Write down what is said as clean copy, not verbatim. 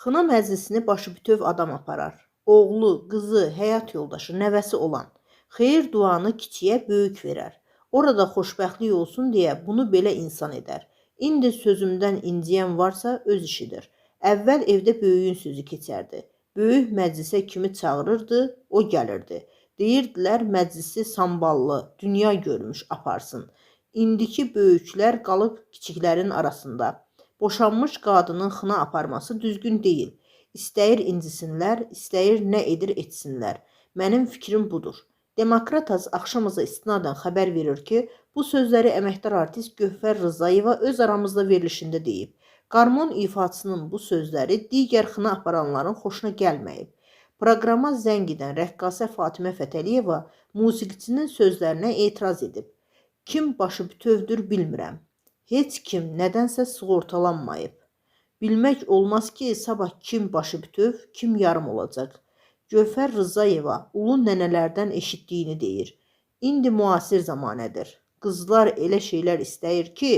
Xına məclisini başıbütöv adam aparar. Oğlu, qızı, həyat yoldaşı, nəvəsi olan. Xeyir duanı kiçiyə böyük verər. Orada xoşbəxtlik olsun deyə bunu belə insan edər. İndi sözümdən inciyən varsa öz işidir. Əvvəl evdə böyüyün sözü keçərdi. Böyük məclisə kimi çağırırdı, o gəlirdi. Deyirdilər məclisi samballı, dünya görmüş aparsın. İndiki böyüklər qalıb kiçiklərin arasında. Boşanmış qadının xına aparması düzgün deyil. İstəyir incisinlər, istəyir nə edir etsinlər. Mənim fikrim budur. Demokrat axşamıza istinadən xəbər verir ki, bu sözləri əməkdar artist Gövhər Rızayeva öz aramızda verilişində deyib. Qarmon ifaçısının bu sözləri digər xına aparanların xoşuna gəlməyib. Proqrama zəng edən rəqqasə Fatimə Fətəliyeva musiqiçinin sözlərinə etiraz edib. Kim başıbütövdür bilmirəm. Heç kim nədənsə sığortalanmayıb. Bilmək olmaz ki, sabah kim başıbütöv, kim yarım olacaq. Gövhər Rızayeva ulu nənələrdən eşitdiyini deyir. İndi müasir zamanədir. Qızlar elə şeylər istəyir ki,